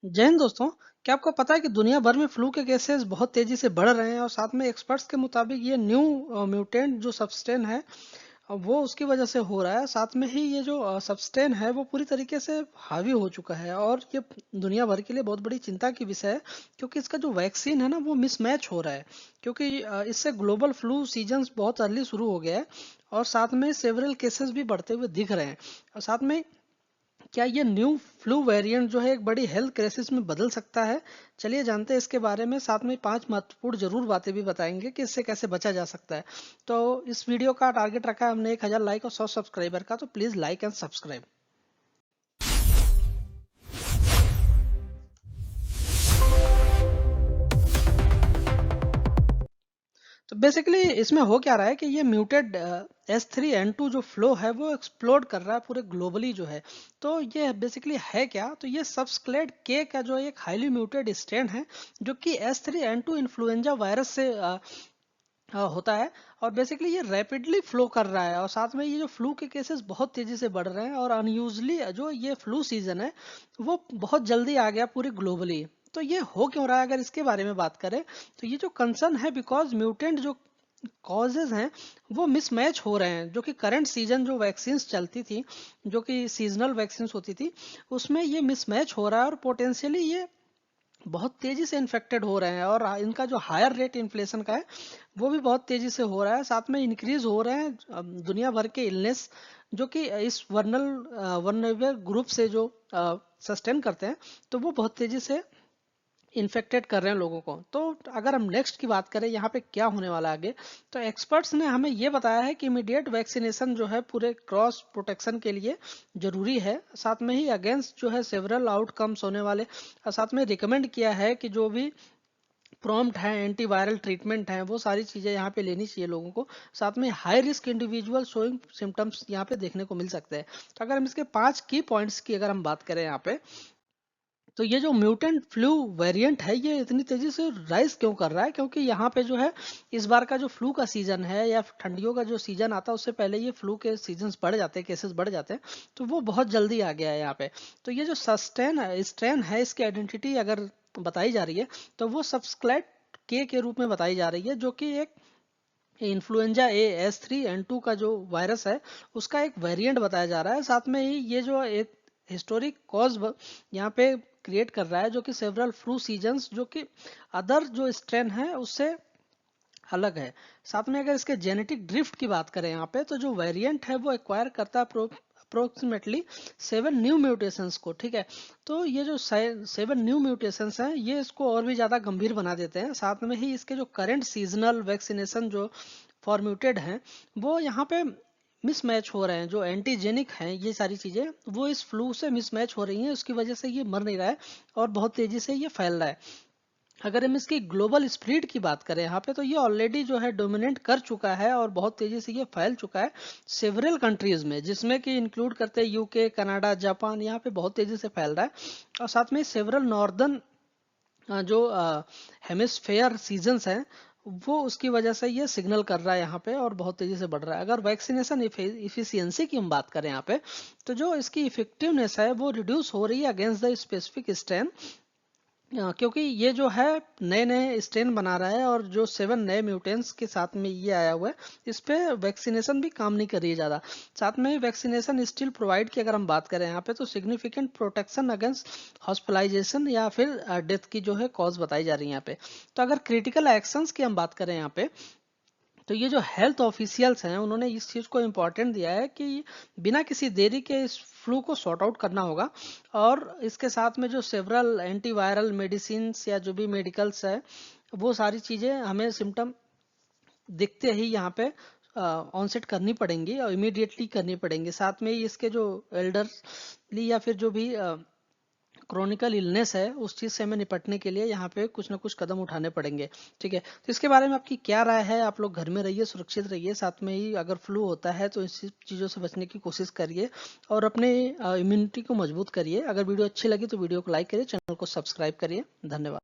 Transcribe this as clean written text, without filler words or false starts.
जय हिंद दोस्तों। क्या आपको पता है कि दुनिया भर में फ्लू के केसेस बहुत तेजी से बढ़ रहे हैं और साथ में एक्सपर्ट्स के मुताबिक ये न्यू म्यूटेंट जो सबस्टेन है वो उसकी वजह से हो रहा है। साथ में ही ये जो सबस्टेन है वो पूरी तरीके से हावी हो चुका है और ये दुनिया भर के लिए बहुत बड़ी चिंता की विषय है, क्योंकि इसका जो वैक्सीन है ना वो मिसमैच हो रहा है। क्योंकि इससे ग्लोबल फ्लू सीजन बहुत अर्ली शुरू हो गया है और साथ में सेवरल केसेस भी बढ़ते हुए दिख रहे हैं। और साथ में क्या ये न्यू फ्लू वेरिएंट जो है एक बड़ी हेल्थ क्राइसिस में बदल सकता है? चलिए जानते हैं इसके बारे में। साथ में 5 महत्वपूर्ण जरूर बातें भी बताएंगे कि इससे कैसे बचा जा सकता है। तो इस वीडियो का टारगेट रखा है हमने 1000 लाइक और 100 सब्सक्राइबर का, तो प्लीज लाइक एंड सब्सक्राइब। तो बेसिकली इसमें हो क्या रहा है कि ये म्यूटेड S3N2 जो फ्लो है वो एक्सप्लोड कर रहा है पूरे ग्लोबली जो है। तो ये बेसिकली है क्या, तो ये सबस्क्लेड के का जो एक हाईली म्यूटेड स्ट्रेन है जो कि S3N2 इन्फ्लुएंजा वायरस से होता है। और बेसिकली ये रैपिडली फ्लो कर रहा है और साथ में ये जो फ्लू के केसेस बहुत तेजी से बढ़ रहे हैं और अनयूजली जो ये फ्लू सीजन है वो बहुत जल्दी आ गया पूरे ग्लोबली। तो ये हो क्यों रहा है, अगर इसके बारे में बात करें तो ये जो कंसर्न है बिकॉज म्यूटेंट जो कॉजेज हैं वो मिसमैच हो रहे हैं। जो कि करंट सीजन जो वैक्सीन चलती थी, जो कि सीजनल वैक्सीन होती थी, उसमें ये मिसमैच हो रहा है और पोटेंशियली ये बहुत तेजी से इन्फेक्टेड हो रहे हैं और इनका जो हायर रेट इन्फ्लेशन का है वो भी बहुत तेजी से हो रहा है। साथ में इंक्रीज हो रहे हैं दुनिया भर के इलनेस जो कि इस वर्नरेबल ग्रुप से जो सस्टेन करते हैं, तो वो बहुत तेजी से इन्फेक्टेड कर रहे हैं लोगों को। तो अगर हम नेक्स्ट की बात करें यहाँ पे क्या होने वाला है आगे, तो एक्सपर्ट्स ने हमें ये बताया है कि इमीडिएट वैक्सीनेशन जो है पूरे क्रॉस प्रोटेक्शन के लिए जरूरी है। साथ में ही अगेंस्ट जो है सेवरल आउटकम्स होने वाले, और साथ में रिकमेंड किया है कि जो भी प्रॉम्प्ट है एंटीवायरल ट्रीटमेंट है वो सारी चीजें यहाँ पे लेनी चाहिए लोगों को। साथ में high risk individual showing symptoms यहाँ पे देखने को मिल सकते हैं। तो अगर हम इसके 5 की पॉइंट्स की अगर हम बात करें यहाँ पे, तो ये जो म्यूटेंट फ्लू वेरिएंट है ये इतनी तेजी से राइज क्यों कर रहा है, क्योंकि यहाँ पे जो है इस बार का जो फ्लू का सीजन है या ठंडियों का जो सीजन आता है उससे पहले ये फ्लू के सीजन बढ़ जाते हैं, केसेस बढ़ जाते हैं। तो वो बहुत जल्दी आ गया है यहाँ पे। तो ये जो सस्टेन स्ट्रेन है इसकी आइडेंटिटी अगर बताई जा रही है तो वो सबस्क्लेड के रूप में बताई जा रही है, जो कि एक इन्फ्लुएंजा A S3N2 का जो वायरस है उसका एक वेरिएंट बताया जा रहा है। साथ में ही ये जो एक हिस्टोरिक कॉज यहाँ पे क्रिएट कर रहा है जो कि सेवरल फ्लू सीजन्स जो कि अदर जो स्ट्रेन है उससे अलग है। साथ में अगर इसके जेनेटिक ड्रिफ्ट की बात करें यहाँ पे, तो जो वेरिएंट है वो एक्वायर करता है अप्रोक्सीमेटली 7 न्यू म्यूटेशंस को। ठीक है, तो ये जो 7 न्यू म्यूटेशंस हैं ये इसको और भी ज्यादा गंभीर बना देते हैं। साथ में ही इसके जो करंट सीजनल वैक्सीनेशन जो फॉर म्यूटेड हैं वो यहाँ पे मिसमैच हो रहे हैं। जो एंटीजेनिक हैं ये सारी चीजें वो इस फ्लू से मिसमैच हो रही हैं, उसकी वजह से ये मर नहीं रहा है और बहुत तेजी से ये फैल रहा है। अगर हम इसकी ग्लोबल स्प्रीड की बात करें यहाँ पे, तो ये ऑलरेडी जो है डोमिनेट कर चुका है और बहुत तेजी से ये फैल चुका है सेवरल कंट्रीज में, जिसमें कि इंक्लूड करते हैं यूके, कनाडा, जापान। यहाँ पे बहुत तेजी से फैल रहा है और साथ में सेवरल नॉर्दर्न जो हेमिस्फेयर सीजन्स हैं वो उसकी वजह से ये सिग्नल कर रहा है यहाँ पे और बहुत तेजी से बढ़ रहा है। अगर वैक्सीनेशन इफिशियंसी की हम बात करें यहाँ पे, तो जो इसकी इफेक्टिवनेस है वो रिड्यूस हो रही है अगेंस्ट द स्पेसिफिक स्ट्रेन, क्योंकि ये जो है नए नए स्ट्रेन बना रहा है और जो 7 नए म्यूटेंट्स के साथ में ये आया हुआ है इस पे वैक्सीनेशन भी काम नहीं कर रही है ज्यादा। साथ में वैक्सीनेशन स्टिल प्रोवाइड की अगर हम बात करें यहाँ पे, तो सिग्निफिकेंट प्रोटेक्शन अगेंस्ट हॉस्पिटलाइजेशन या फिर डेथ की जो है कॉज बताई जा रही है यहाँ पे। तो अगर क्रिटिकल एक्शंस की हम बात करें यहाँ पे, तो ये जो हेल्थ ऑफिशियल्स हैं उन्होंने इस चीज को इम्पोर्टेंट दिया है कि बिना किसी देरी के इस फ्लू को सॉर्ट आउट करना होगा। और इसके साथ में जो सेवरल एंटीवायरल मेडिसिन या जो भी मेडिकल्स है वो सारी चीजें हमें सिम्टम दिखते ही यहाँ पे ऑनसेट करनी पड़ेंगी और इमीडिएटली करनी पड़ेंगी। साथ में ही इसके जो एल्डरली या फिर जो भी क्रोनिकल इलनेस है उस चीज से हमें निपटने के लिए यहाँ पे कुछ ना कुछ कदम उठाने पड़ेंगे। ठीक है, तो इसके बारे में आपकी क्या राय है? आप लोग घर में रहिए, सुरक्षित रहिए। साथ में ही अगर फ्लू होता है तो इस चीजों से बचने की कोशिश करिए और अपने इम्यूनिटी को मजबूत करिए। अगर वीडियो अच्छी लगी तो वीडियो को लाइक करिए, चैनल को सब्सक्राइब करिए। धन्यवाद।